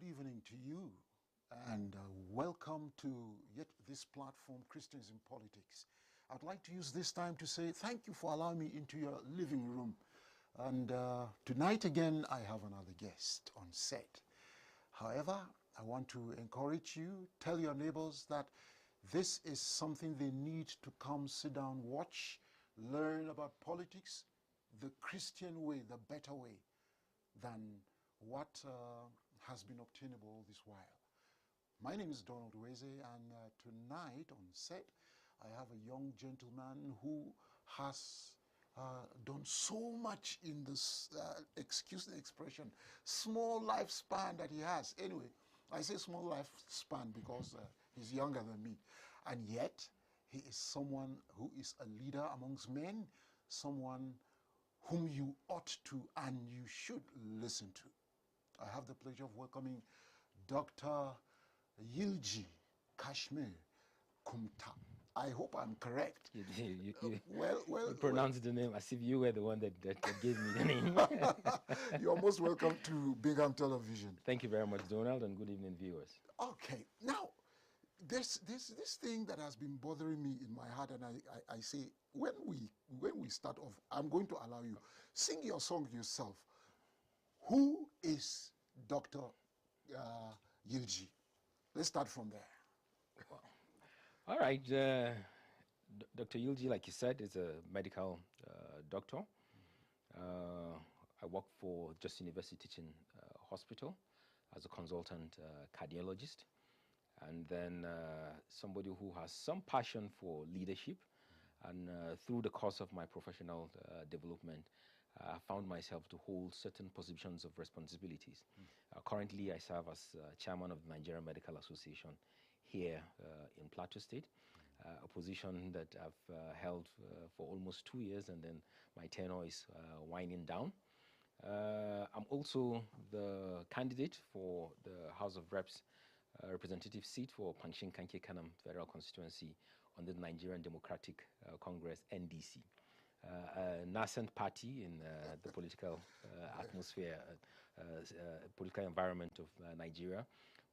Good evening to you, and welcome to yet this platform, Christians in Politics. I'd like to use this time to say thank you for allowing me into your living room. And tonight again, I have another guest on set. However, I want to encourage you, tell your neighbors that this is something they need to come sit down, watch, learn about politics, the Christian way, the better way than what has been obtainable all this while. My name is Donald Weze, and tonight on set I have a young gentleman who has done so much in this, excuse the expression, small lifespan that he has. Anyway, I say small lifespan because he's younger than me, and yet he is someone who is a leader amongst men, someone whom you ought to and you should listen to. I have the pleasure of welcoming Dr. Yilji Cashmir Kumtap. I hope I'm correct. You pronounced the name as if you were the one that gave me the name. You're most welcome to Bingham Television. Thank you very much, Donald, and good evening, viewers. Okay, now, there's this thing that has been bothering me in my heart, and I say, when we start off, I'm going to allow you. Sing your song yourself. Who is Dr. Yilji? Let's start from there. Well, all right. Dr. Yilji, like you said, is a medical doctor. I work for Just University Teaching Hospital as a consultant cardiologist. And then somebody who has some passion for leadership. And through the course of my professional development, I found myself to hold certain positions of responsibilities. Currently, I serve as chairman of the Nigerian Medical Association here in Plateau State, a position that I've held for almost 2 years, and then my tenure is winding down. I'm also the candidate for the House of Reps representative seat for Pangshin Kanke Kanam Federal Constituency on the Nigerian Democratic Congress, NDC. A nascent party in the political atmosphere, political environment of Nigeria,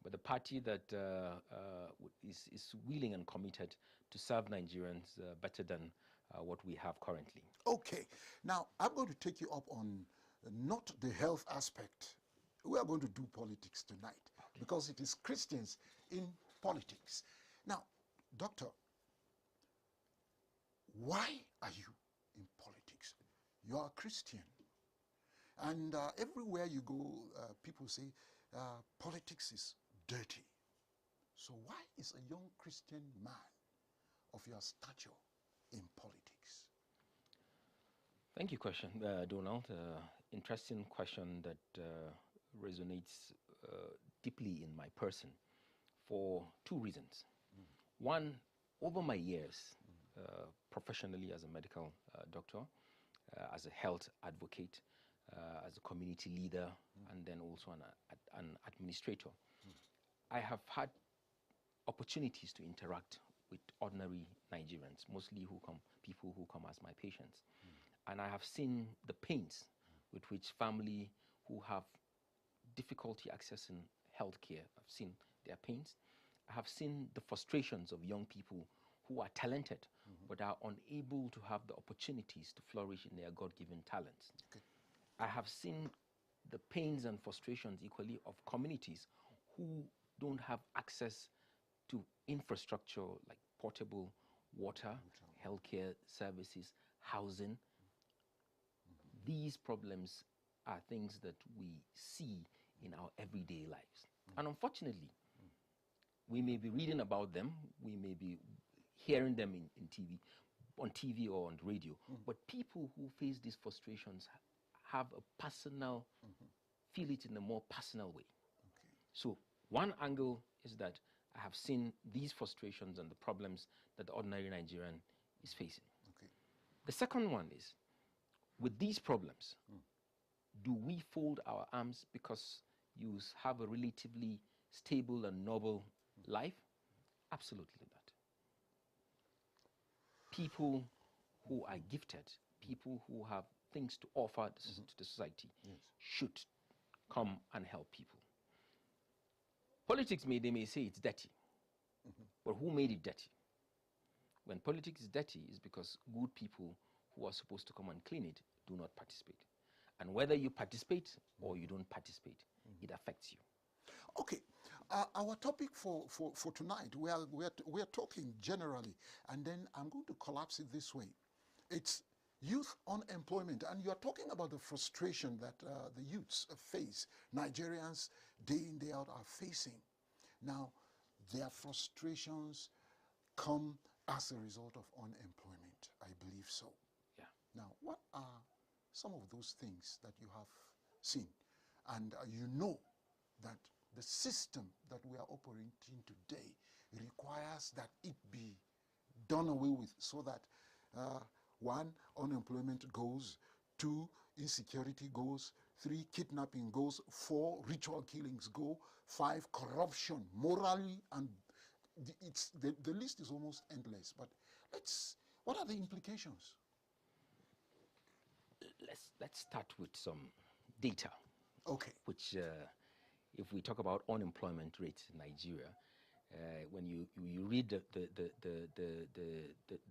but a party that is willing and committed to serve Nigerians better than what we have currently. Okay, now I'm going to take you up on not the health aspect. We are going to do politics tonight, okay, because it is Christians in politics. Now, doctor, why are you in politics? You are a Christian. And everywhere you go, people say politics is dirty. So why is a young Christian man of your stature in politics? Thank you, Donald. Interesting question that resonates deeply in my person for two reasons. One, over my years, professionally as a medical doctor, as a health advocate, as a community leader, and then also an administrator, I have had opportunities to interact with ordinary Nigerians, mostly people who come as my patients. And I have seen the pains with which family who have difficulty accessing healthcare, I've seen their pains. I have seen the frustrations of young people who are talented, but are unable to have the opportunities to flourish in their God-given talents. Okay. I have seen the pains and frustrations equally of communities who don't have access to infrastructure like portable water, healthcare services, housing. These problems are things that we see in our everyday lives. And unfortunately, we may be reading about them, we may be hearing them on TV or on the radio, but people who face these frustrations have a personal, feel it in a more personal way. Okay. So one angle is that I have seen these frustrations and the problems that the ordinary Nigerian is facing. Okay. The second one is, with these problems, do we fold our arms because you have a relatively stable and noble life? Absolutely not. People who are gifted, people who have things to offer to the society, should come and help people. Politics, they may say it's dirty, but who made it dirty? When politics is dirty, it's because good people who are supposed to come and clean it do not participate. And whether you participate or you don't participate, it affects you. Okay, our topic for tonight, we are talking generally, and then I'm going to collapse it this way. It's youth unemployment, and you are talking about the frustration that the youths face, Nigerians day in, day out are facing. Now, their frustrations come as a result of unemployment, I believe so. Yeah. Now, what are some of those things that you have seen? And you know that the system that we are operating today requires that it be done away with, so that one, unemployment goes, two, insecurity goes, three, kidnapping goes, four, ritual killings go, five, corruption morally, and the list is almost endless. But what are the implications? Let's start with some data. Okay. Which, if we talk about unemployment rate in Nigeria, when you read the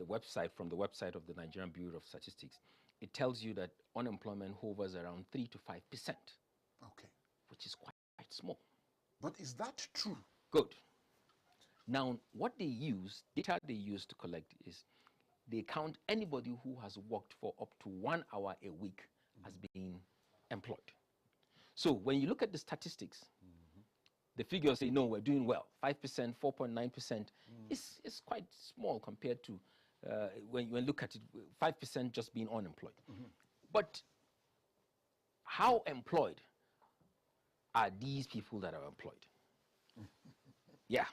website, from the website of the Nigerian Bureau of Statistics, it tells you that unemployment hovers around 3 to 5%. Okay. Which is quite small. But is that true? Good. Now, what data they use to collect is, they count anybody who has worked for up to 1 hour a week as being employed. So when you look at the statistics, the figures say, no, we're doing well. 5%, 4.9% is quite small compared to when you look at it, 5% just being unemployed. But how employed are these people that are employed? Yeah.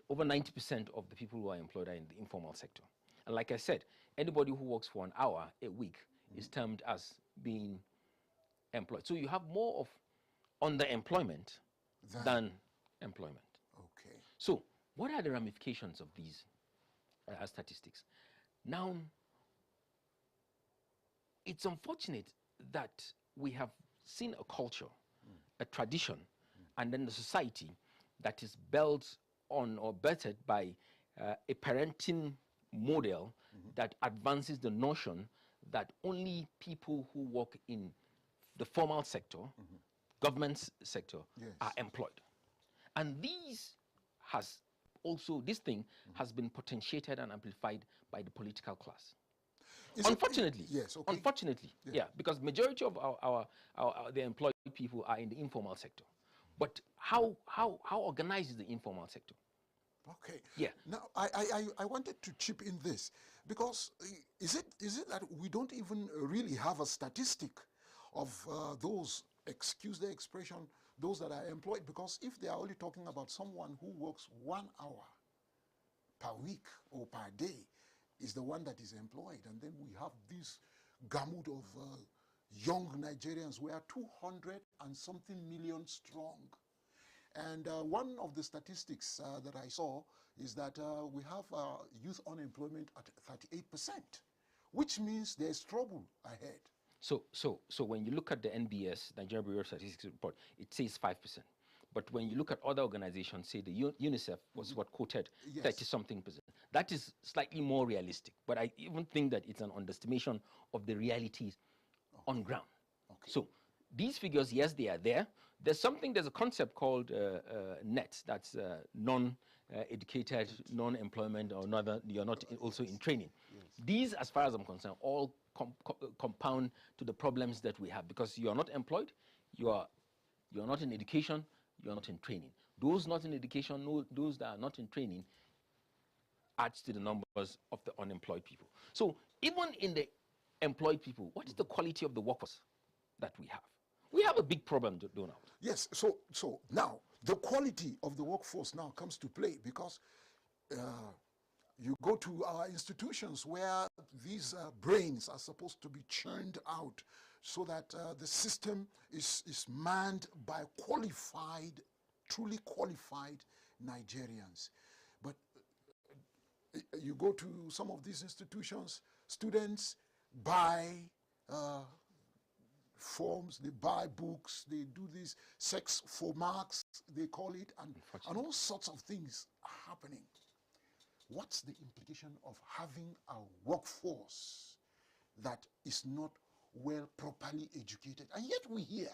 Over 90% of the people who are employed are in the informal sector. And like I said, anybody who works for 1 hour a week is termed as being employed. So you have more of underemployment than employment. Okay. So what are the ramifications of these statistics? Now, it's unfortunate that we have seen a culture, a tradition, and then the society that is built on or bettered by a parenting model that advances the notion that only people who work in the formal sector, government sector, are employed. And this thing has been potentiated and amplified by the political class. Unfortunately, because majority of the employed people are in the informal sector. But how organized is the informal sector? Okay. Yeah. Now, I wanted to chip in this, because is it that we don't even really have a statistic of those, excuse the expression, those that are employed? Because if they are only talking about someone who works 1 hour per week or per day, is the one that is employed, and then we have this gamut of young Nigerians. We are 200 and something million strong. And one of the statistics that I saw is that we have youth unemployment at 38%, which means there's trouble ahead. So when you look at the NBS, Nigerian Bureau of Statistics report, it says 5%. But when you look at other organizations, say the UNICEF was what quoted 30-something%. That is slightly more realistic. But I even think that it's an underestimation of the realities on ground. Okay. So these figures, yes, they are there. There's a concept called NET, that's non-educated, non-employment, or you're not also in training. These, as far as I'm concerned, all compound to the problems that we have, because you are not employed, you're not in education, you're not in training. Those not in education, those that are not in training, adds to the numbers of the unemployed people. So even in the employed people, what is the quality of the workforce that we have? We have a big problem, Donald. Yes, so now the quality of the workforce now comes to play, because you go to our institutions where these brains are supposed to be churned out, so that the system is manned by qualified, truly qualified Nigerians. But you go to some of these institutions, students buy forms, they buy books, they do this sex for marks they call it, and all sorts of things are happening. What's the implication of having a workforce that is not well properly educated? And yet we hear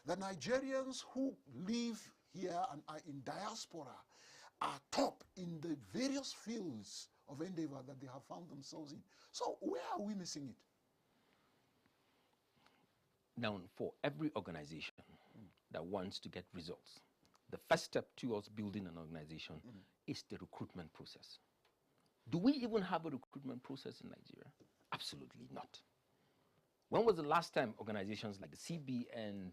that Nigerians who live here and are in diaspora are top in the various fields of endeavor that they have found themselves in. So where are we missing it? Now, for every organization that wants to get results, the first step towards building an organization is the recruitment process. Do we even have a recruitment process in Nigeria? Absolutely not. When was the last time organizations like the CB and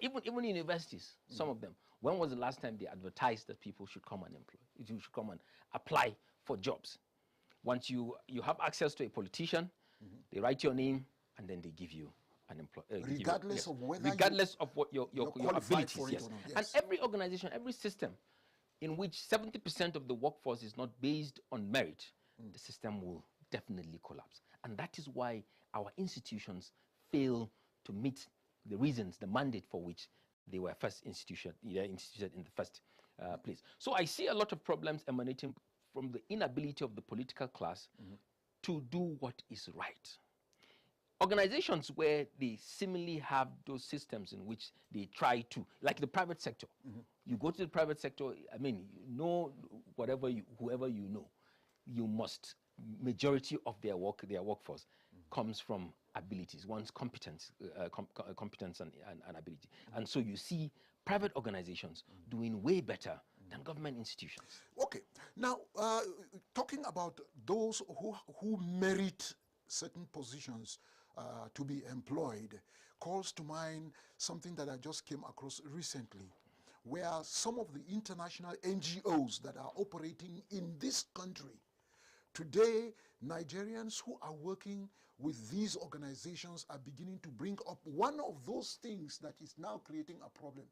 even universities, some of them, when was the last time they advertised that people should come and you should come and apply for jobs? Once you have access to a politician, they write your name and then they give you an employee. Regardless of whether regardless of what your abilities. Yes. Or not, yes. And every organization, every system in which 70% of the workforce is not based on merit, the system will definitely collapse. And that is why our institutions fail to meet the reasons, the mandate for which they were first instituted in the first place. So I see a lot of problems emanating from the inability of the political class to do what is right. Organizations where they seemingly have those systems in which they try to, like the private sector. You go to the private sector, I mean, you know, whoever you know, you must, majority of their workforce comes from abilities, one's competence and ability. And so you see private organizations doing way better than government institutions. Okay, now talking about those who merit certain positions to be employed calls to mind something that I just came across recently, where some of the international NGOs that are operating in this country today, Nigerians who are working with these organizations are beginning to bring up one of those things that is now creating a problem: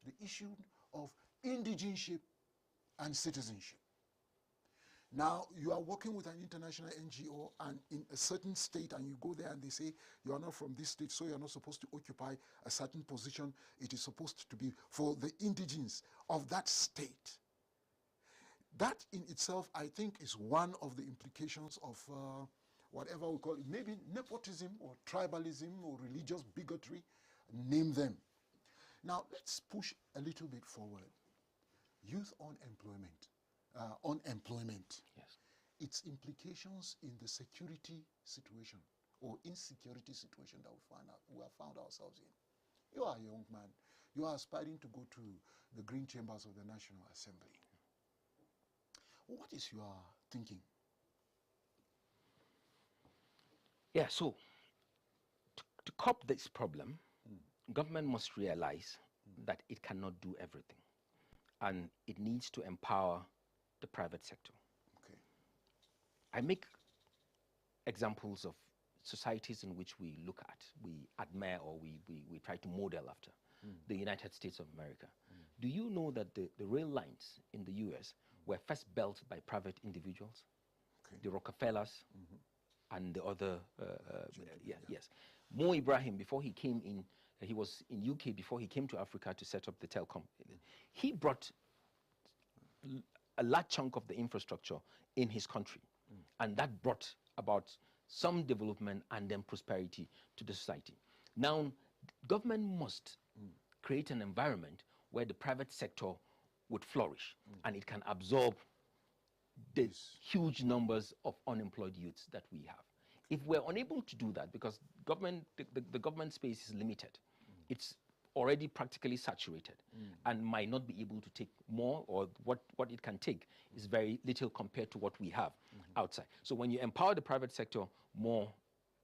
the issue of indigenship and citizenship. Now, you are working with an international NGO and in a certain state, and you go there and they say, you are not from this state, so you are not supposed to occupy a certain position. It is supposed to be for the indigenes of that state. That in itself, I think, is one of the implications of whatever we call it, maybe nepotism or tribalism or religious bigotry, name them. Now, let's push a little bit forward. Youth unemployment. Yes. Its implications in the security situation or insecurity situation that we have found ourselves in. You are a young man. You are aspiring to go to the green chambers of the National Assembly. What is your thinking? Yeah, so to cope this problem, government must realize that it cannot do everything, and it needs to empower the private sector. Okay. I make examples of societies in which we look at, we admire, or we try to model after. The United States of America. Do you know that the rail lines in the US were first built by private individuals? Okay. The Rockefellers and the other, yes. Mo Ibrahim, before he came in, he was in UK before he came to Africa to set up the telecom. He brought a large chunk of the infrastructure in his country, and that brought about some development and then prosperity to the society. Now, government must create an environment where the private sector would flourish and it can absorb the huge numbers of unemployed youths that we have. If we're unable to do that, because the government space is limited, it's already practically saturated and might not be able to take more, or what it can take is very little compared to what we have outside. So when you empower the private sector, more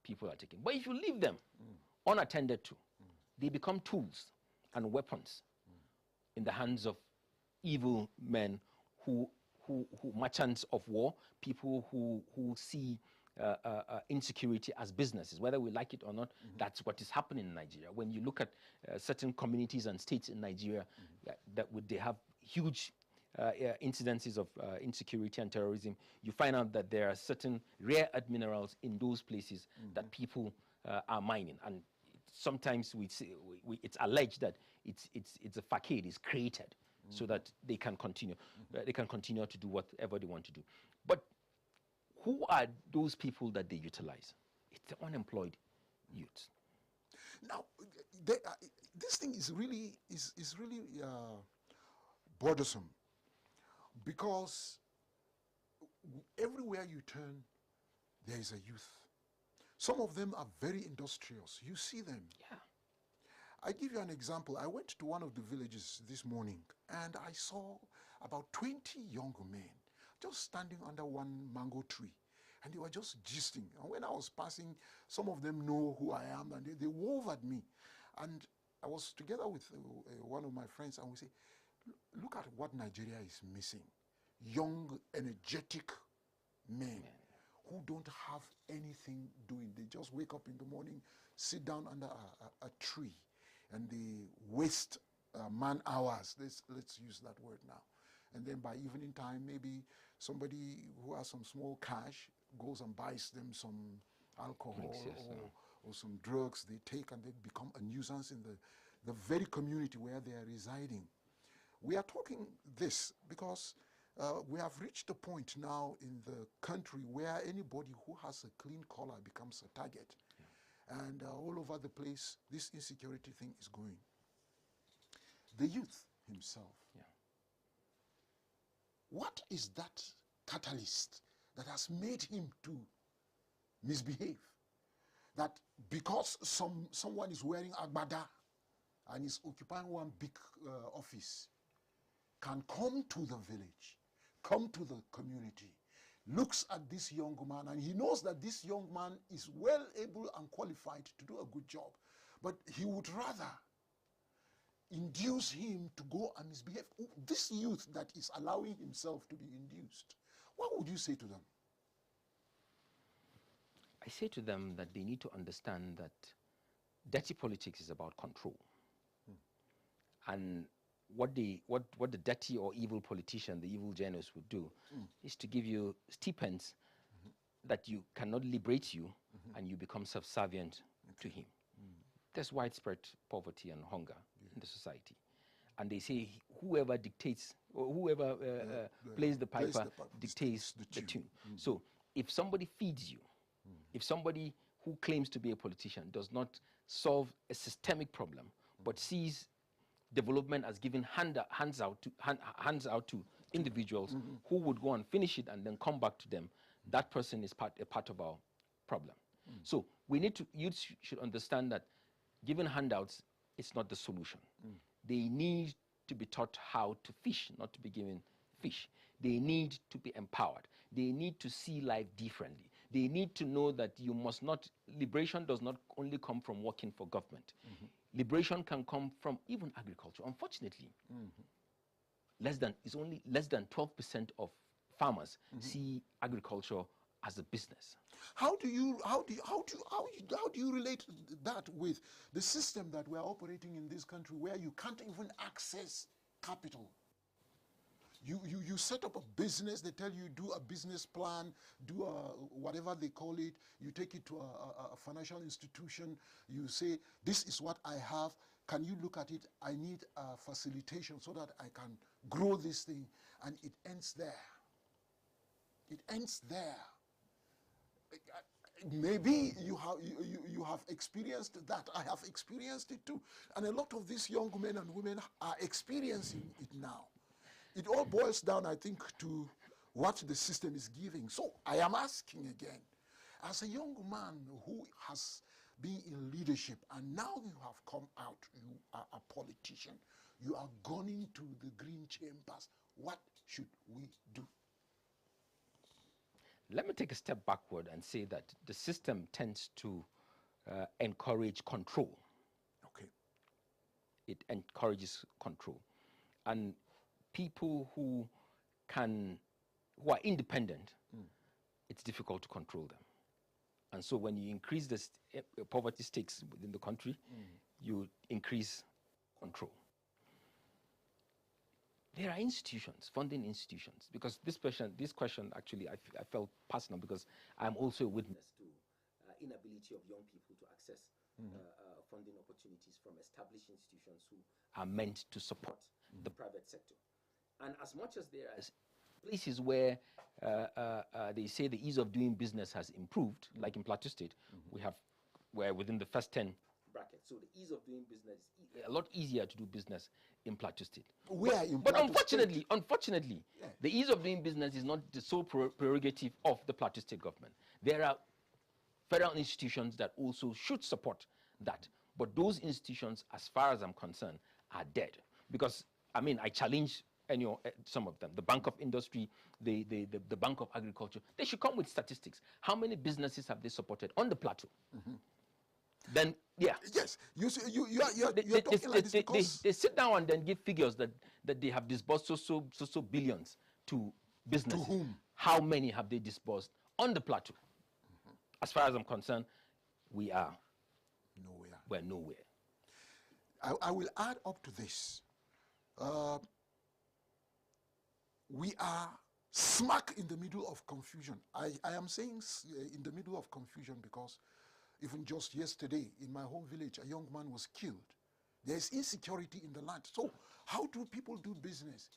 people are taking. But if you leave them unattended to, they become tools and weapons in the hands of evil men who merchants of war, people who see insecurity as businesses, whether we like it or not. That's what is happening in Nigeria. When you look at certain communities and states in Nigeria, they have huge incidences of insecurity and terrorism, you find out that there are certain rare earth minerals in those places that people are mining. And sometimes we say, it's alleged that it's a facade is created so that they can continue. They can continue to do whatever they want to do. But who are those people that they utilize? It's the unemployed youth. Now, this thing is really bothersome, because everywhere you turn, there is a youth. Some of them are very industrious. You see them. Yeah. I give you an example. I went to one of the villages this morning, and I saw about 20 young men just standing under one mango tree, and they were just gisting. And when I was passing, some of them know who I am, and they wove at me. And I was together with one of my friends, and we say, look at what Nigeria is missing. Young, energetic men who don't have anything doing. They just wake up in the morning, sit down under a tree, and they waste man hours. Let's use that word now. And then by evening time, maybe somebody who has some small cash goes and buys them some alcohol or some drugs they take, and they become a nuisance in the very community where they are residing. We are talking this because we have reached a point now in the country where anybody who has a clean collar becomes a target. Yeah. And all over the place, this insecurity thing is going. The youth himself. Yeah. What is that catalyst that has made him to misbehave? That because someone is wearing agbada and is occupying one big office, can come to the village, come to the community, looks at this young man, and he knows that this young man is well able and qualified to do a good job, but he would rather induce him to go and misbehave. This youth that is allowing himself to be induced, what would you say to them? I say to them that they need to understand that dirty politics is about control. And what the dirty or evil politician, the evil genius would do is to give you stipends that you cannot liberate you, and you become subservient to him. There's widespread poverty and hunger in the society. And they say whoever dictates, or whoever plays the piper dictates the tune. So if somebody feeds you, if somebody who claims to be a politician does not solve a systemic problem, but sees development as giving hands out to individuals who would go and finish it and then come back to them, that person is a part of our problem. So youth should understand that giving handouts is not the solution. They need to be taught how to fish, not to be given fish. They need to be empowered. They need to see life differently. They need to know that liberation does not only come from working for government. Liberation can come from even agriculture. Unfortunately, only less than 12% of farmers see agriculture as a business. How do you relate that with the system that we are operating in this country, where you can't even access capital? You set up a business, they tell you do a business plan, do whatever they call it, you take it to a financial institution, you say, this is what I have, can you look at it? I need a facilitation so that I can grow this thing, and it ends there. It ends there. Maybe you have experienced that. I have experienced it too. And a lot of these young men and women are experiencing it now. It all boils down, I think, to what the system is giving. So I am asking again, as a young man who has been in leadership and now you have come out, you are a politician, you are gone into the green chambers, what should we do? Let me take a step backward and say that the system tends to encourage control. Okay. It encourages control. And people who are independent, it's difficult to control them. And so when you increase the poverty stakes within the country, you increase control. There are institutions, funding institutions, because this question actually I felt personal, because I'm also a witness to inability of young people to access funding opportunities from established institutions who are meant to support the private sector. And as much as there are places where they say the ease of doing business has improved, like in Plateau State, we're within the first 10 brackets. So the ease of doing business is a lot easier to do business in Plateau State. But unfortunately, the ease of doing business is not the sole prerogative of the Plateau State government. There are federal institutions that also should support that. But those institutions, as far as I'm concerned, are dead. Because, I mean, I challenge some of them. The Bank of Industry, the Bank of Agriculture, they should come with statistics. How many businesses have they supported on the plateau? Then, yeah. Yes, you're talking like this because... They sit down and then give figures that they have disbursed so billions to businesses. To whom? How many have they disbursed on the plateau? As far as I'm concerned, we are nowhere. We're nowhere. I will add up to this. We are smack in the middle of confusion. I am saying in the middle of confusion because even just yesterday in my home village, a young man was killed. There is insecurity in the land. So how do people do business?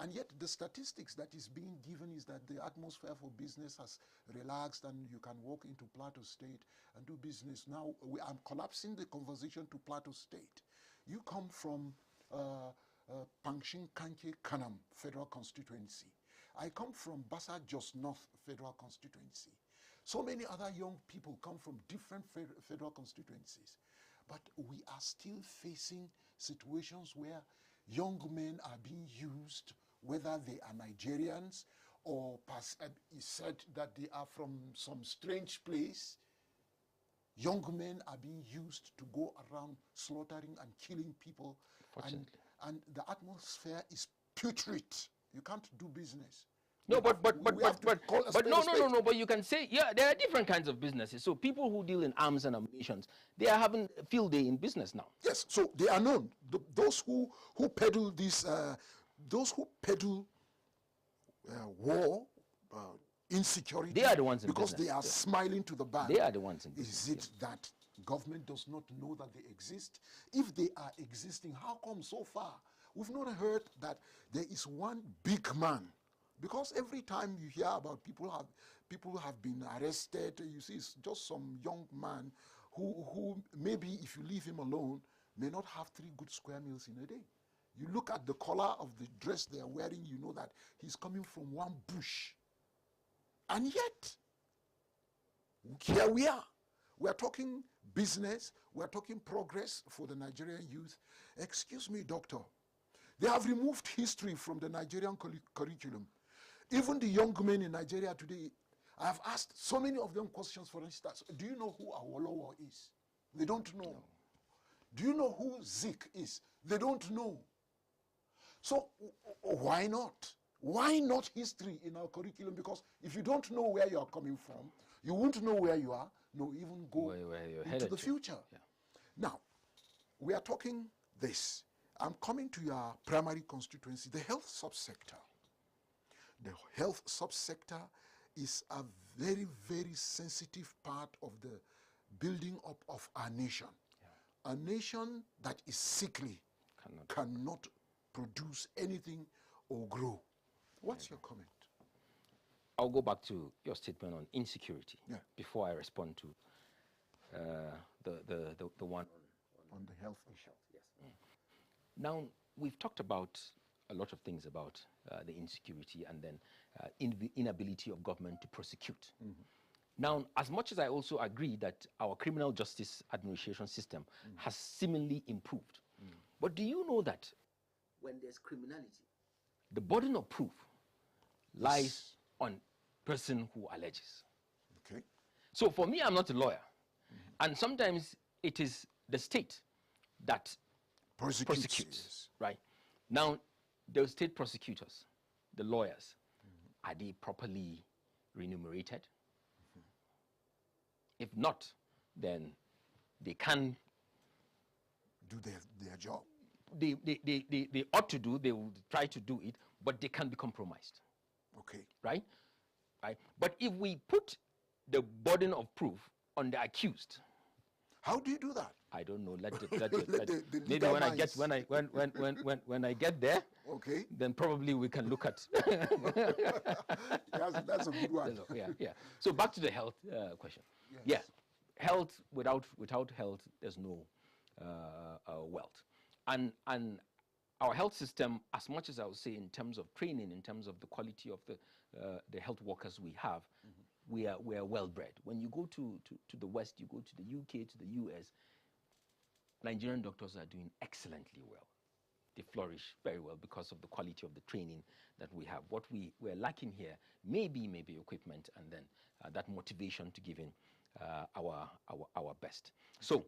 And yet the statistics that is being given is that the atmosphere for business has relaxed and you can walk into Plateau State and do business. Now I'm collapsing the conversation to Plateau State. You come from Pangshin Kanke Kanam Federal Constituency. I come from Basa Jos North Federal Constituency. So many other young people come from different federal constituencies. But we are still facing situations where young men are being used, whether they are Nigerians or it's said that they are from some strange place. Young men are being used to go around slaughtering and killing people. And the atmosphere is putrid. You can't do business. No, but no. But you can say, yeah, there are different kinds of businesses. So people who deal in arms and ammunition, they are having a field day in business now. Yes, so they are known. Those who peddle this, those who peddle war, insecurity. They are the ones in because business. They are smiling to the bank. They are the ones in business. Is it that government does not know that they exist? If they are existing, how come so far we've not heard that there is one big man? Because every time you hear about people have been arrested, you see it's just some young man who maybe if you leave him alone may not have 3 good square meals in a day. You look at the color of the dress they are wearing, you know that he's coming from one bush. And yet, here we are. We are talking business, we are talking progress for the Nigerian youth. Excuse me, doctor. They have removed history from the Nigerian curriculum. Even the young men in Nigeria today, I have asked so many of them questions, for instance, do you know who Awolowo is? They don't know. No. Do you know who Zik is? They don't know. So why not? Why not history in our curriculum? Because if you don't know where you are coming from, you won't know where you are, nor even go into the future. Yeah. Now, we are talking this. I'm coming to your primary constituency, the health subsector. The health subsector is a very, very sensitive part of the building up of our nation. Yeah. A nation that is sickly cannot produce anything or grow. What's your comment? I'll go back to your statement on insecurity before I respond to the one on the health issue. Yes. Now, we've talked about a lot of things about the insecurity and then inability of government to prosecute. Now, as much as I also agree that our criminal justice administration system has seemingly improved, but do you know that when there's criminality, the burden of proof lies on person who alleges? Okay. So for me, I'm not a lawyer. And sometimes it is the state that prosecutes. Right? Now, the state prosecutors, the lawyers, are they properly remunerated? If not, then they can do their job. They ought to do, they will try to do it, but they can be compromised. Okay. Right? But if we put the burden of proof on the accused, How do you do that? I don't know. Let the maybe leader when I get minds. when I get there, Okay. then probably we can look at. That's a good one. Yeah. So back to the health question. Yes. Yeah, health without health, there's no wealth, and our health system, as much as I would say in terms of training, in terms of the quality of the health workers we have, we are well bred. When you go to the West, you go to the UK, to the US, Nigerian doctors are doing excellently well. They flourish very well because of the quality of the training that we have. What we're lacking here maybe equipment, and then that motivation to give in our best. So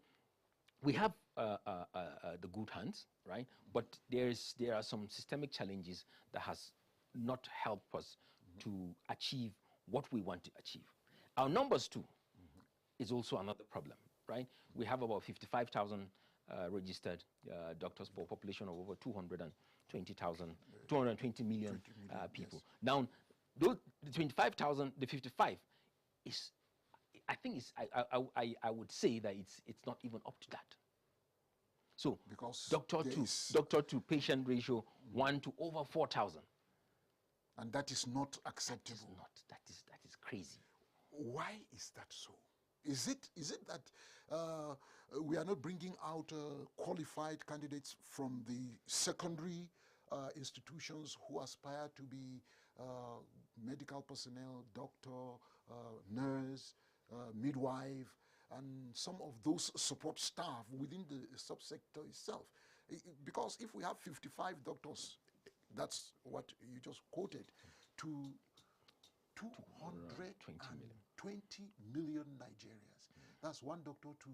we have the good hands, right? But there are some systemic challenges that has not helped us to achieve what we want to achieve. Our numbers too is also another problem, right? We have about 55,000 registered doctors for a population of over 220 million people. Yes. Now, those, the 25,000, the 55 is, I think I would say that it's not even up to that. So because doctor to patient ratio 1 to over 4,000. And that is not acceptable. That is crazy. Why is that so? Is it that we are not bringing out qualified candidates from the secondary institutions who aspire to be medical personnel, doctor, nurse, midwife, and some of those support staff within the subsector itself? Because if we have 55 doctors, that's what you just quoted, to 220 million Nigerians. That's one doctor to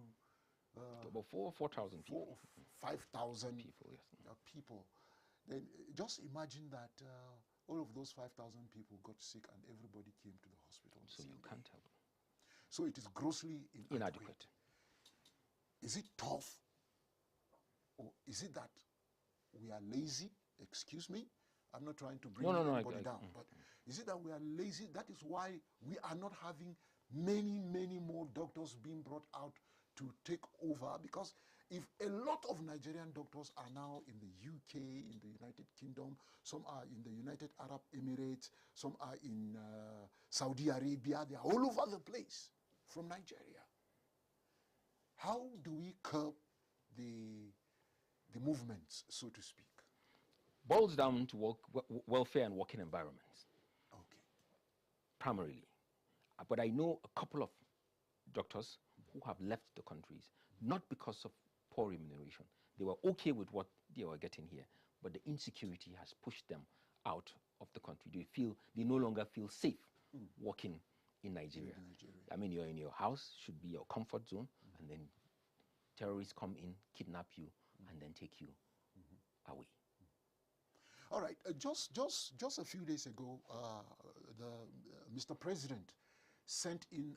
about 4,000 people. 5,000 people. Yes. People. Then just imagine that all of those 5,000 people got sick and everybody came to the hospital. So you can't help. So it is grossly inadequate. Is it tough? Or is it that we are lazy? Excuse me. I'm not trying to bring anybody down. But is it that we are lazy? That is why we are not having many more doctors being brought out to take over. Because if a lot of Nigerian doctors are now in the UK, in the United Kingdom, some are in the United Arab Emirates, some are in Saudi Arabia, they are all over the place from Nigeria. How do we curb the movements, so to speak? Boils down to welfare and working environments. Okay. Primarily. But I know a couple of doctors who have left the countries, not because of poor remuneration. They were okay with what they were getting here, but the insecurity has pushed them out of the country. They no longer feel safe working in Nigeria. I mean, you're in your house, should be your comfort zone, and then terrorists come in, kidnap you, and then take you away. All right. Just a few days ago, Mr. President sent in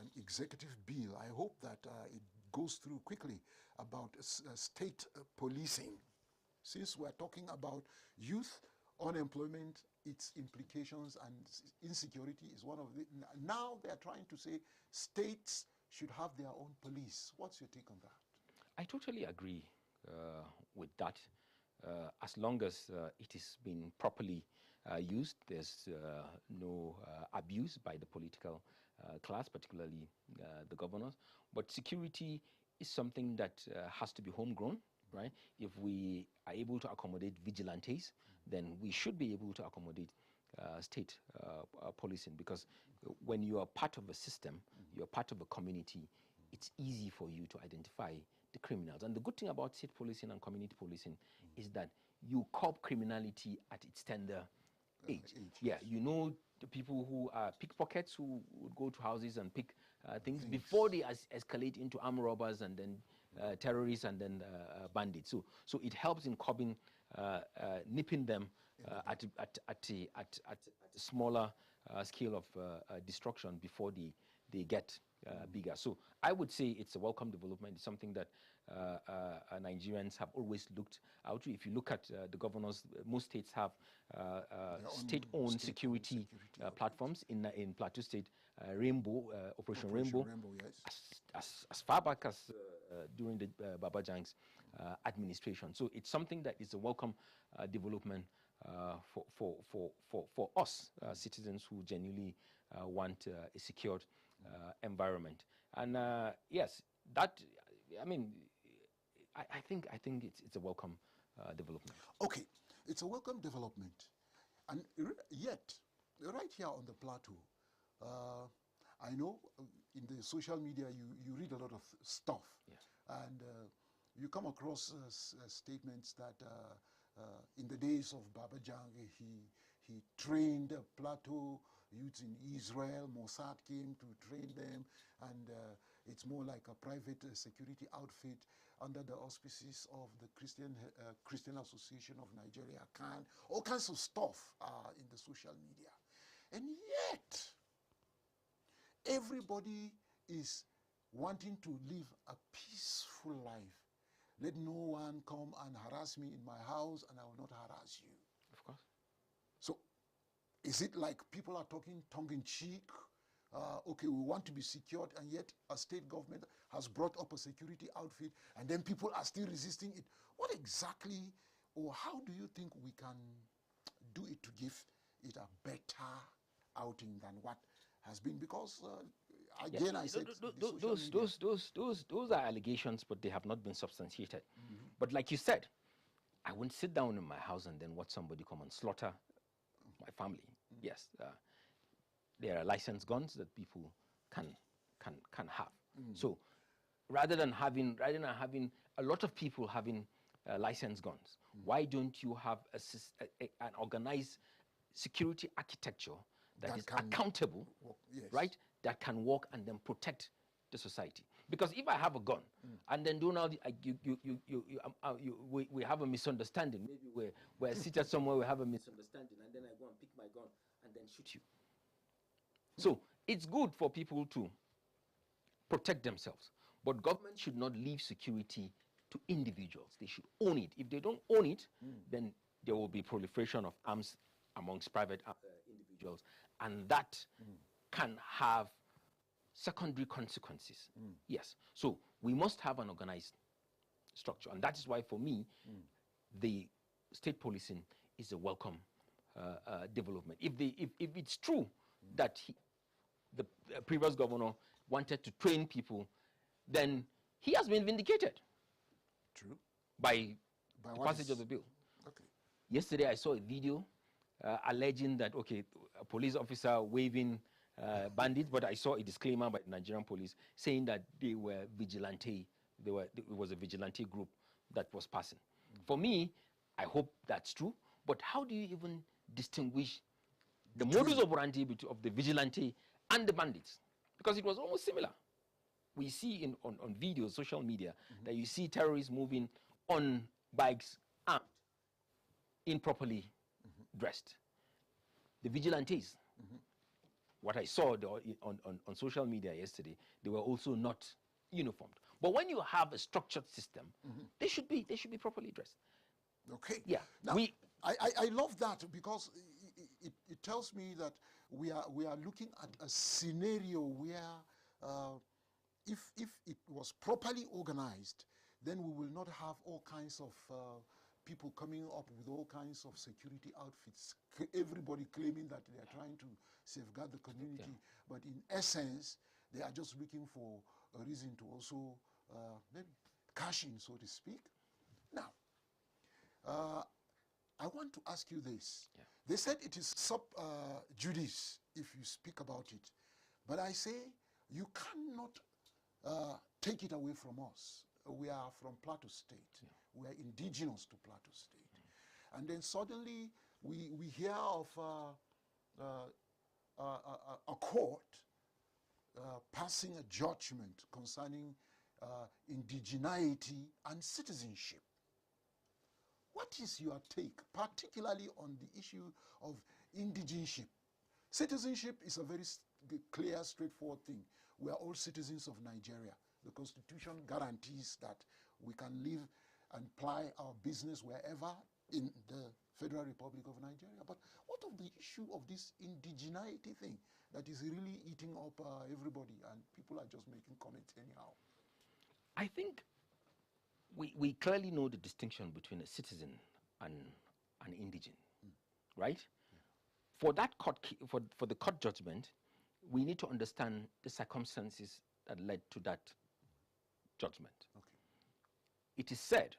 an executive bill. I hope that it goes through quickly, about state policing. Since we're talking about youth unemployment, its implications, and insecurity is one of the. Now they're trying to say states should have their own police. What's your take on that? I totally agree with that. As long as it is being properly used, there's no abuse by the political class, particularly the governors. But security is something that has to be homegrown, right? If we are able to accommodate vigilantes, then we should be able to accommodate state policing, because when you are part of a system, you're part of a community, it's easy for you to identify the criminals. And the good thing about state policing and community policing is that you curb criminality at its tender age. Yeah, you know the people who are pickpockets, who would go to houses and pick things before they escalate into armed robbers and then terrorists and then bandits. So it helps in curbing, nipping them at a smaller scale of destruction before they get bigger. So I would say it's a welcome development. It's something that Nigerians have always looked out to. If you look at the governors, most states have state-owned security platforms. In Plateau State, Operation Rainbow, yes. as far back as during the Baba Jang's administration. So it's something that is a welcome development for us citizens who genuinely want a secured environment. And yes, that, I mean, I think it's a welcome development. Okay, it's a welcome development, and yet, right here on the plateau, I know in the social media you read a lot of stuff, yeah. and you come across statements that in the days of Baba Jang, he trained plateau youths in Israel. Mossad came to train them, and it's more like a private security outfit under the auspices of the Christian Association of Nigeria, CAN. All kinds of stuff in the social media. And yet, everybody is wanting to live a peaceful life. Let no one come and harass me in my house, and I will not harass you. Of course. So, is it like people are talking tongue-in-cheek? Okay, we want to be secured, and yet a state government has brought up a security outfit, and then people are still resisting it. What exactly, or how do you think we can do it to give it a better outing than what has been? Because again, I said those are allegations, but they have not been substantiated. But like you said, I wouldn't sit down in my house and then watch somebody come and slaughter my family. Yes, there are licensed guns that people can have. So rather than having a lot of people having licensed guns, why don't you have an organized security architecture that is accountable, right? That can work and then protect the society. Because if I have a gun and then we have a misunderstanding, maybe we're seated somewhere, we have a misunderstanding, and then I go and pick my gun and then shoot you. So it's good for people to protect themselves, but government should not leave security to individuals. They should own it. If they don't own it, then there will be proliferation of arms amongst private individuals, and that can have secondary consequences. Yes. So we must have an organized structure, and that is why, for me, the state policing is a welcome development. If it's true that the previous governor wanted to train people, then he has been vindicated. True. By the passage of the bill. Okay. Yesterday I saw a video alleging that, okay, a police officer waving bandits, but I saw a disclaimer by the Nigerian police saying that they were vigilante. It was a vigilante group that was passing. For me, I hope that's true, but how do you even distinguish the modus operandi of the vigilante and the bandits? Because it was almost similar. We see on videos, social media, that you see terrorists moving on bikes, armed, improperly dressed. The vigilantes, what I saw on social media yesterday, they were also not uniformed. But when you have a structured system, they should be properly dressed. Okay. Yeah. Now, I love that, because it tells me that we are looking at a scenario where if it was properly organized, then we will not have all kinds of people coming up with all kinds of security outfits, everybody claiming that they are trying to safeguard the community, but in essence, they are just looking for a reason to also maybe cash in, so to speak. Now, I want to ask you this. Yeah. They said it is sub judice if you speak about it, but I say you cannot take it away from us. We are from Plateau State. Yeah. We are indigenous to Plateau State. And then suddenly we hear of a court passing a judgment concerning indigeneity and citizenship. What is your take, particularly on the issue of indigenship? Citizenship is a very clear, straightforward thing. We are all citizens of Nigeria. The Constitution guarantees that we can live and ply our business wherever in the Federal Republic of Nigeria. But what of the issue of this indigeneity thing that is really eating up everybody, and people are just making comments anyhow? I think we clearly know the distinction between a citizen and an indigene, right? For that for the court judgment, we need to understand the circumstances that led to that judgment. Okay. It is said,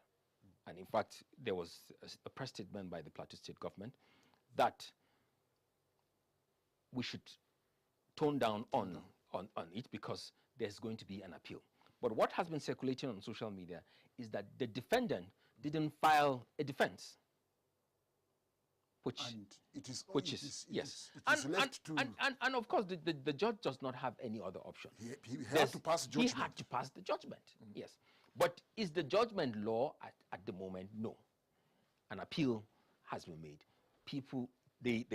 and in fact, there was a press statement by the Plateau State government that we should tone down on it because there's going to be an appeal. But what has been circulating on social media is that the defendant didn't file a defense. Which is left to... And of course, the judge does not have any other option. He had to pass judgment. He had to pass the judgment, yes. But is the judgment law at the moment? No. An appeal has been made. People, the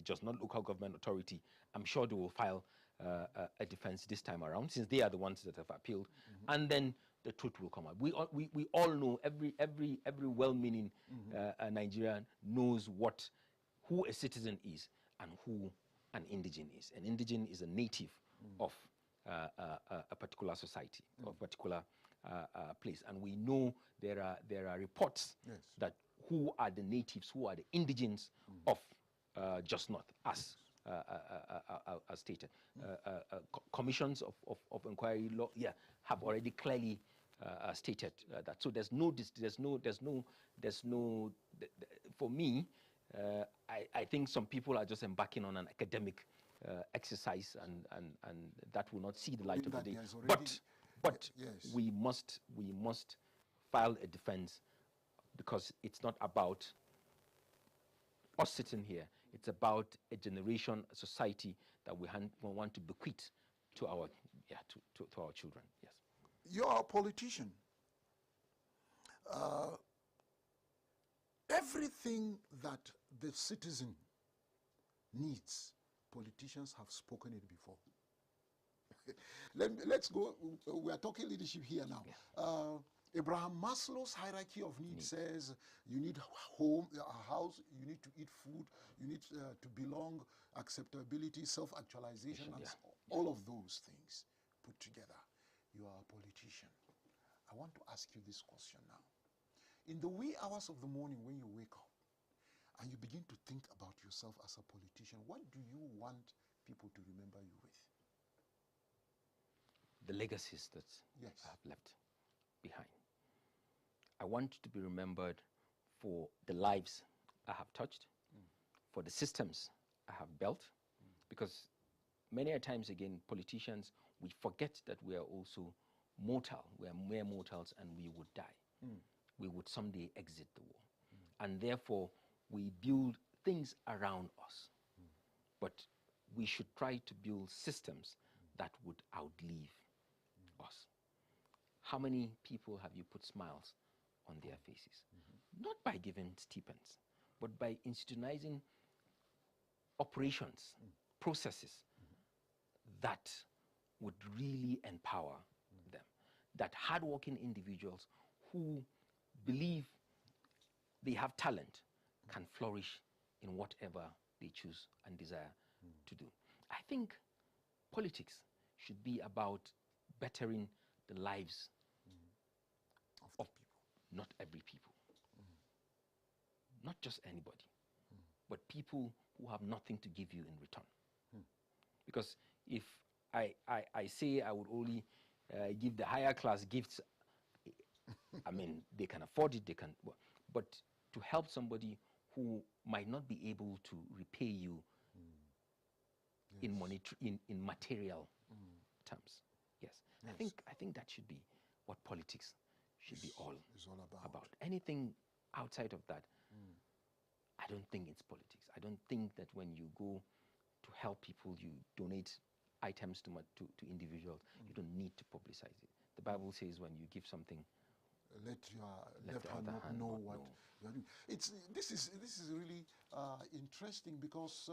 Just Not Local Government Authority, I'm sure they will file a defense this time around, since they are the ones that have appealed. And then the truth will come out. We all know, every well-meaning Nigerian knows who a citizen is and who an indigene is. An indigene is a native of a particular society, or a particular place, and we know there are reports that who are the natives, who are the indigenes of Just North, as stated. Commissions of inquiry law, have already clearly stated that. So there's no. For me, I think some people are just embarking on an academic exercise, and that will not see the light of the day. But we must file a defense, because it's not about us sitting here. It's about a generation, a society that we want to bequeath to our to our children. Yes. You're a politician. Everything that the citizen needs, politicians have spoken it before. Let's go. We are talking leadership here now. Yeah. Abraham Maslow's hierarchy of needs says you need home, a house, you need to eat food, you need to belong, acceptability, self-actualization, and all of those things put together. You are a politician. I want to ask you this question now. In the wee hours of the morning when you wake up and you begin to think about yourself as a politician, what do you want people to remember you with? The legacies that I have left behind. I want to be remembered for the lives I have touched, for the systems I have built, because many a times, again, politicians, we forget that we are also mortal. We are mere mortals, and we would die. We would someday exit the war. And therefore, we build things around us. But we should try to build systems that would outlive us. How many people have you put smiles on their faces? Not by giving stipends, but by institutionalizing operations, processes that would really empower them. That hardworking individuals who believe they have talent can flourish in whatever they choose and desire to do. I think politics should be about bettering the lives of people. Not every people. Not just anybody. But people who have nothing to give you in return. Because if I say I would only give the higher class gifts, I mean, they can afford it, they can, but to help somebody who might not be able to repay you in money, in material terms. Yes. I think that should be what politics should be all about. Anything outside of that, I don't think it's politics. I don't think that when you go to help people, you donate items to individuals, you don't need to publicize it. The Bible says when you give something, let your left hand not know what you are doing. This is really interesting, because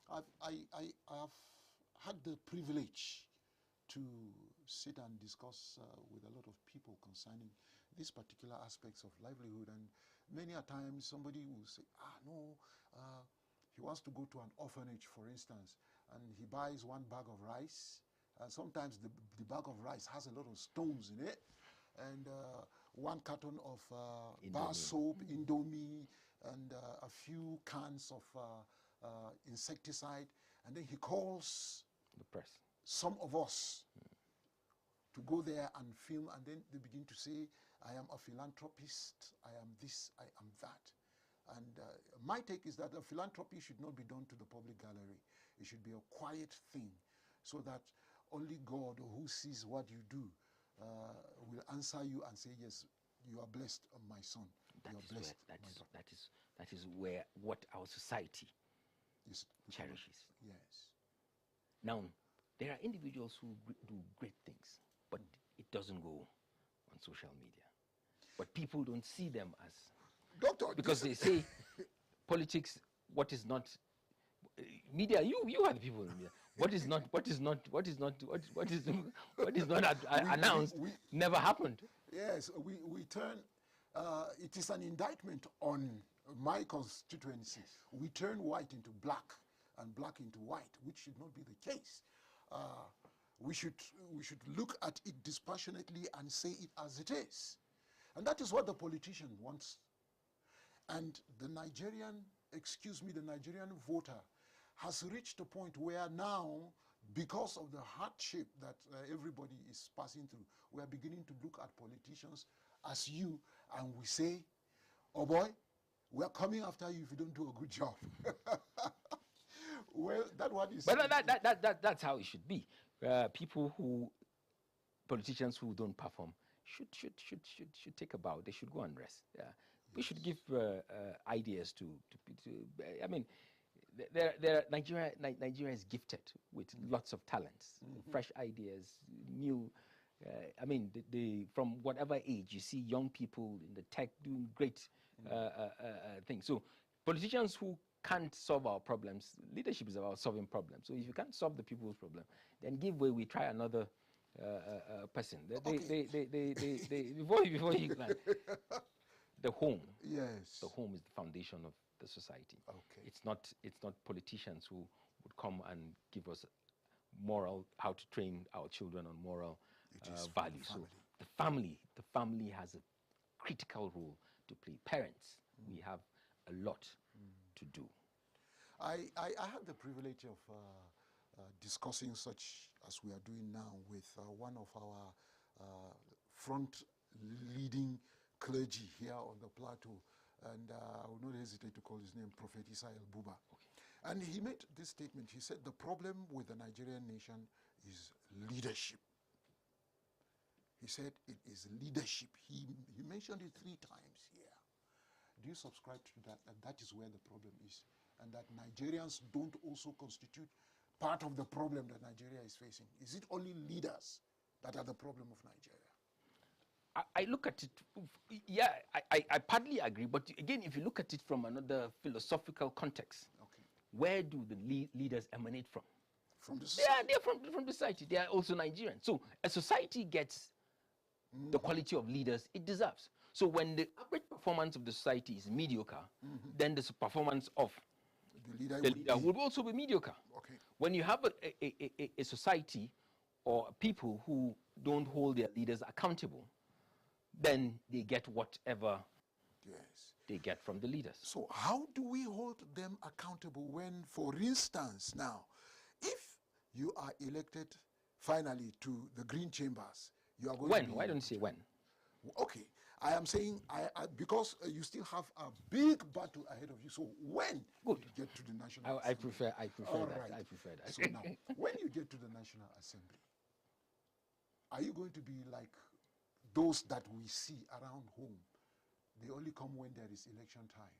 I have had the privilege to sit and discuss with a lot of people concerning these particular aspects of livelihood, and many a times somebody will say, no, he wants to go to an orphanage, for instance, and he buys one bag of rice Sometimes the bag of rice has a lot of stones in it. And 1 carton of bar soap, Indomie, and a few cans of insecticide. And then he calls the press, some of us to go there and film, and then they begin to say, I am a philanthropist, I am this, I am that. And my take is that a philanthropy should not be done to the public gallery. It should be a quiet thing, so that only God, who sees what you do, will answer you and say, yes, you are blessed, my son. You are blessed. That is where what our society cherishes. Yes. Now, there are individuals who do great things, but it doesn't go on social media. But people don't see them as Doctor, because they say politics. What is not media? You are the people in media. What is not announced never happened. Yes, we turn. It is an indictment on my constituency. We turn white into black and black into white, which should not be the case. We should look at it dispassionately and say it as it is. And that is what the politician wants. And the Nigerian voter has reached a point where now, because of the hardship that everybody is passing through, we are beginning to look at politicians as you, and we say, oh boy, we are coming after you if you don't do a good job. Well, that one is... But that's how it should be. Politicians who don't perform should take a bow. They should go and rest. Yeah. Yes. We should give ideas to I mean, Nigeria is gifted with lots of talents, fresh ideas, new. I mean, from whatever age you see young people in the tech doing great things. So politicians who can't solve our problems, leadership is about solving problems. So if you can't solve the people's problem, then give way. We try another person. Before you can. The home. Yes. The home is the foundation of the society. Okay. It's not politicians who would come and give us how to train our children on moral values. So the family has a critical role to play. Parents, we have a lot to do. I had the privilege of discussing such as we are doing now with one of our front leading clergy here on the plateau, and I will not hesitate to call his name Prophet Isael Buba. Okay. And he made this statement. He said the problem with the Nigerian nation is leadership. He said it is leadership. He mentioned it 3 times here. Do you subscribe to that? And that is where the problem is. And that Nigerians don't also constitute part of the problem that Nigeria is facing. Is it only leaders that are the problem of Nigeria? I look at it, yeah, I partly agree, but again, if you look at it from another philosophical context, okay, where do the leaders emanate from? From the society. They're from the society. They are also Nigerians. So a society gets the quality of leaders it deserves. So when the average performance of the society is mediocre, then the performance of the leader would also be mediocre. Okay. When you have a society or people who don't hold their leaders accountable, then they get whatever they get from the leaders. So how do we hold them accountable when, for instance, now, if you are elected finally to the Green Chambers, you are going to be... Why don't you say when? Okay, I am saying, because you still have a big battle ahead of you, so when you get to the National Assembly? I prefer that. Right. I prefer that. So now, when you get to the National Assembly, are you going to be like those that we see around home? They only come when there is election time.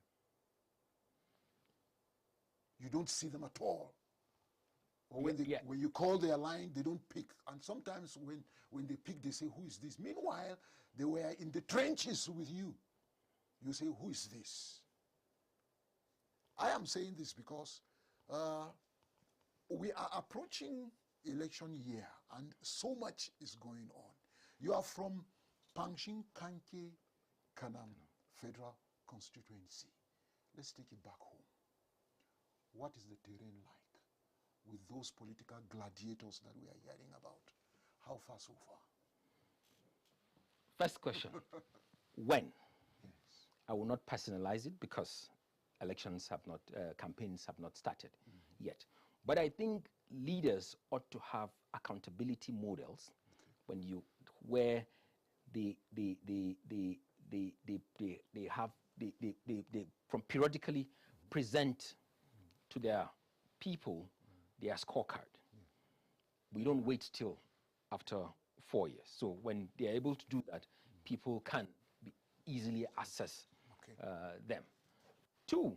You don't see them at all. Or when you call their line, they don't pick. And sometimes when they pick, they say, who is this? Meanwhile, they were in the trenches with you. You say, who is this? I am saying this because we are approaching election year, and so much is going on. You are from Pangshin Kanke Kanam Federal Constituency. Let's take it back home. What is the terrain like? with those political gladiators that we are hearing about? How far so far? First question, when? Yes. I will not personalize it because elections have not, campaigns have not started yet. But I think leaders ought to have accountability models when you, where they from periodically present to their people their scorecard. We don't wait till after 4 years. So when they're able to do that, people can easily assess them. Two,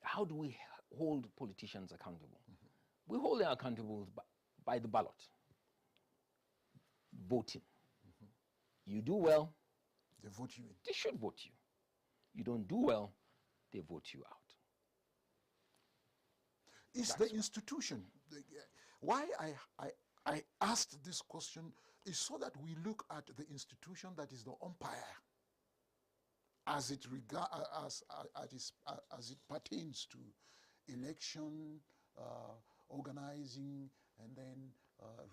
how do we hold politicians accountable? We hold them accountable by the ballot, voting. You do well, they vote you in. They should vote you. You don't do well, they vote you out. It's the institution. Why I asked this question is so that we look at the institution that is the umpire as it pertains to election, organizing, and then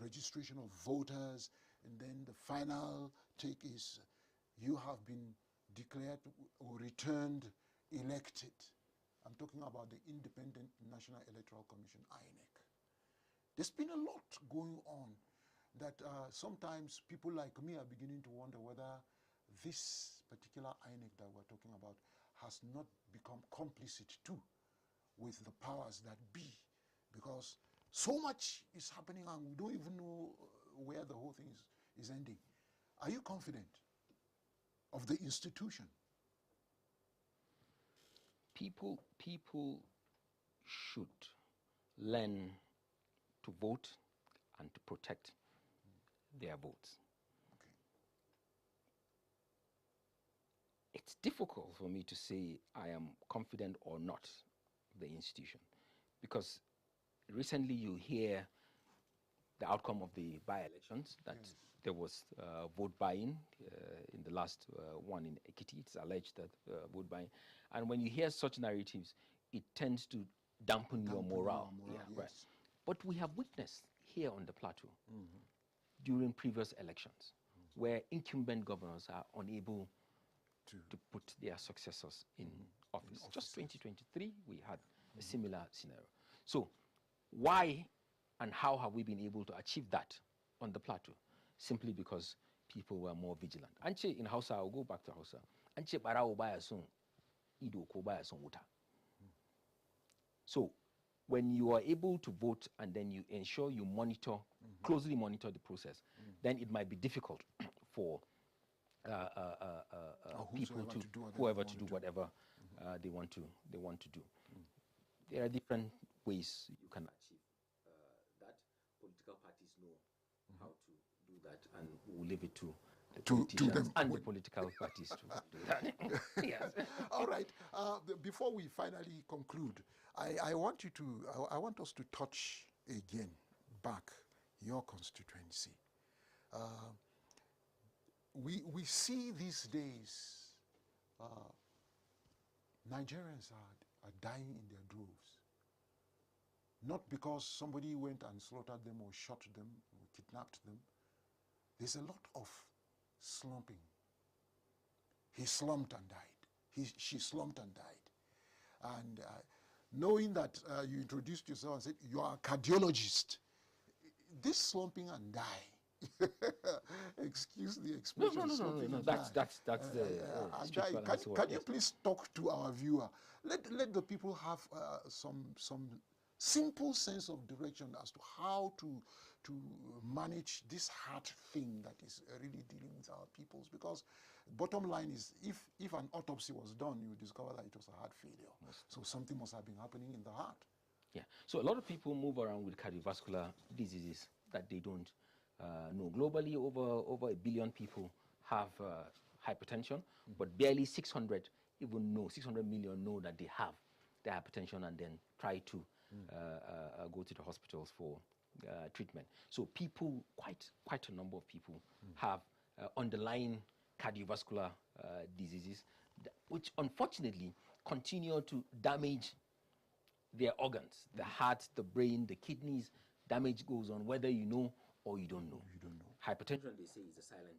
registration of voters, and then the final take is you have been declared or returned elected. I'm talking about the Independent National Electoral Commission, INEC. There's been a lot going on that sometimes people like me are beginning to wonder whether this particular INEC that we're talking about has not become complicit too with the powers that be, because so much is happening and we don't even know where the whole thing is ending. Are you confident of the institution? People should learn to vote and to protect their votes. Okay. It's difficult for me to say I am confident or not the institution, because recently you hear the outcome of the by-elections, that there was vote buying in the last one in Ekiti. It's alleged that vote buying. And when you hear such narratives, it tends to dampen your morale. Yes. Right. But we have witnessed here on the plateau during previous elections where incumbent governors are unable to put their successors in office. Just 2023, we had a similar scenario. So why and how have we been able to achieve that on the plateau? Simply because people were more vigilant. Anche in Hausa, I'll go back to Hausa. Anche barao baya son ido ko baya son wuta. So when you are able to vote and then you ensure you monitor, closely monitor the process, then it might be difficult for people to whoever to do whatever they want to do. There are different ways you can achieve that. Political parties know how to do that, and we'll leave it to the politicians and the political parties to do that. Yes. All right. Before we finally conclude, I want us to touch again back your constituency. We see these days Nigerians are dying in their droves. Not because somebody went and slaughtered them or shot them or kidnapped them. There's a lot of slumping. He slumped and died. She slumped and died. And knowing that you introduced yourself and said you are a cardiologist, this slumping and die. Excuse the expression. No. That's can you please talk to our viewer? Let the people have some simple sense of direction as to how to manage this hard thing that is really dealing with our peoples. Because bottom line is, if an autopsy was done, you would discover that it was a heart failure. So something must have been happening in the heart. Yeah. So a lot of people move around with cardiovascular diseases that they don't know. Globally, over 1 billion people have hypertension, but barely 600 million know that they have the hypertension and then try to go to the hospitals for treatment. So people, quite a number of people have underlying cardiovascular diseases, which unfortunately continue to damage their organs, the heart, the brain, the kidneys. Damage goes on whether you know or you don't know. You don't know. Hypertension, they say, is a silent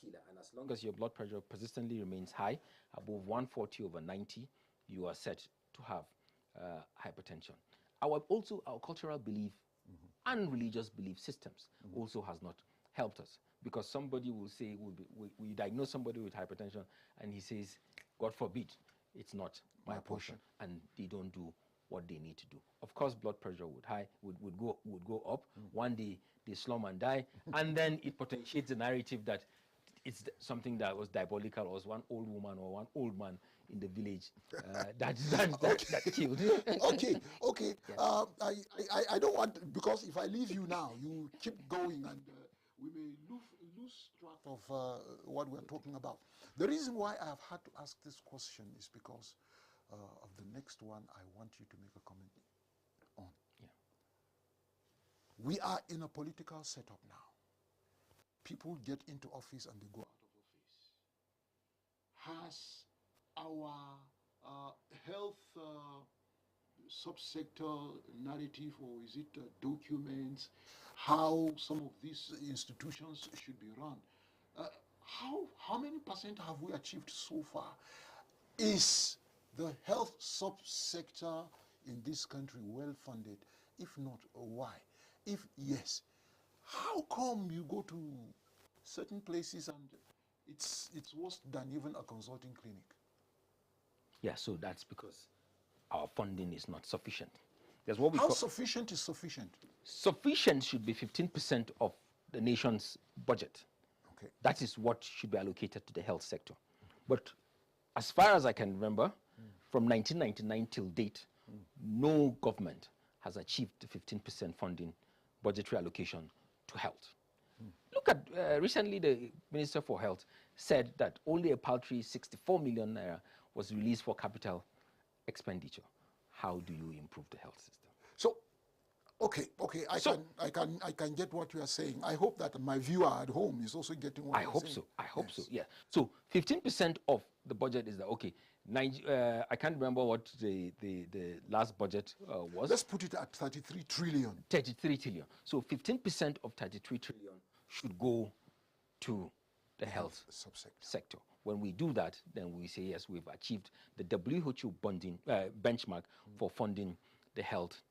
killer. And as long as your blood pressure persistently remains high, above 140/90, you are set to have hypertension. Our cultural belief and religious belief systems also has not helped us, because somebody will say, we diagnose somebody with hypertension and he says, God forbid, it's not my portion, and they don't do what they need to do. Of course, blood pressure would go up. One day they slum and die, and then it potentiates the narrative that it's something that was diabolical, or was one old woman or one old man in the village that killed. Okay. Yeah. I don't want, because if I leave you now, you keep going, and we may lose track of what we're talking about. The reason why I have had to ask this question is because of the next one I want you to make a comment on. Yeah. We are in a political setup now. People get into office and they go out of office. Has our health subsector narrative, or is it documents, how some of these institutions should be run? How many percent have we achieved so far? Is the health subsector in this country well funded? If not, why? If yes, how come you go to certain places and it's worse than even a consulting clinic? Yeah, so that's because our funding is not sufficient. There's what we How sufficient is sufficient? Sufficient should be 15% of the nation's budget. Okay. That is what should be allocated to the health sector. But as far as I can remember, from 1999 till date, no government has achieved the 15% funding budgetary allocation to health. Look at recently the Minister for Health said that only a paltry 64 million naira was released for capital expenditure. How do you improve the health system? So, okay, I can get what you are saying. I hope that my viewer at home is also getting what you're saying. I hope so. Yeah. So 15% of the budget is that, okay. I can't remember what the last budget was. Let's put it at 33 trillion. 33 trillion. So 15% of 33 trillion should go to the health sector. When we do that, then we say, yes, we've achieved the WHO benchmark for funding the health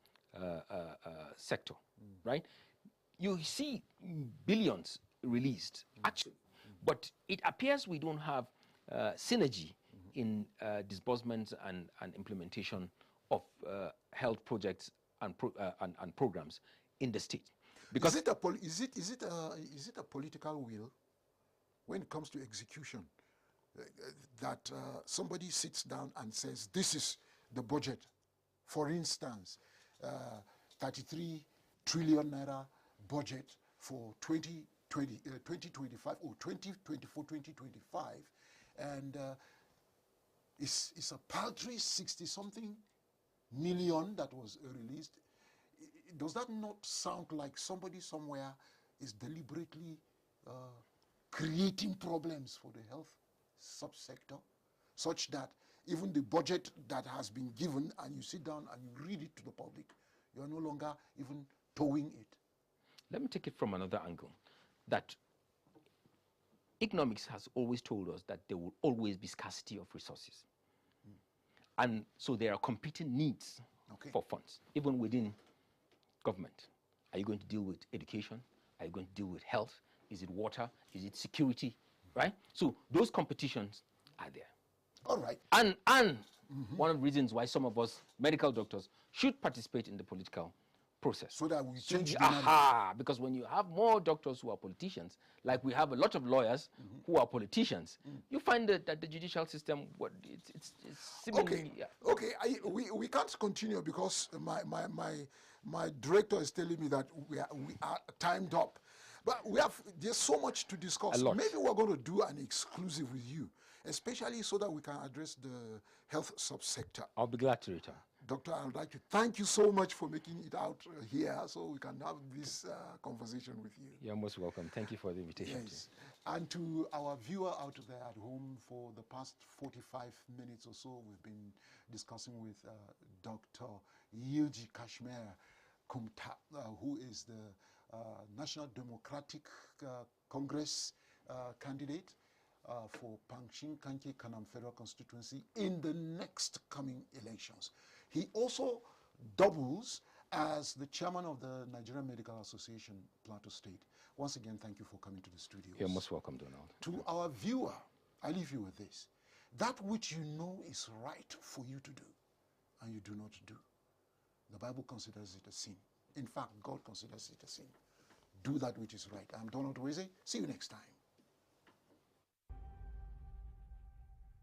sector, right? You see billions released, actually, but it appears we don't have synergy in disbursements and implementation of health projects and programs in the state. Because is it a political will when it comes to execution, that somebody sits down and says, this is the budget, for instance, 33 trillion naira budget for 2025 or 2024, 2025, and it's a paltry 60-something million that was released. Does that not sound like somebody somewhere is deliberately creating problems for the health subsector, such that even the budget that has been given, and you sit down and you read it to the public, you are no longer even towing it? Let me take it from another angle. That economics has always told us that there will always be scarcity of resources. And so there are competing needs for funds, even within government. Are you going to deal with education? Are you going to deal with health? Is it water? Is it security? Right? So those competitions are there. All right. And one of the reasons why some of us medical doctors should participate in the political process. So that we change the because when you have more doctors who are politicians, like we have a lot of lawyers who are politicians, you find that the judicial system, it's seemingly... Okay, we can't continue because my director is telling me that we are timed up. But there's so much to discuss. Maybe we're going to do an exclusive with you, especially so that we can address the health subsector. I'll be glad to return. Doctor, I would like to thank you so much for making it out here so we can have this conversation with you. You're most welcome. Thank you for the invitation. Yes. And to our viewer out there at home, for the past 45 minutes or so, we've been discussing with Dr. Yilji Cashmir Kumtap, who is the National Democratic Congress candidate for Pangshin Kanki Kanam Federal Constituency in the next coming elections. He also doubles as the chairman of the Nigerian Medical Association, Plateau State. Once again, thank you for coming to the studio. You're most welcome, Donald. To our viewer, I leave you with this. That which you know is right for you to do, and you do not do, the Bible considers it a sin. In fact, God considers it a sin. Do that which is right. I'm Donald Weze. See you next time.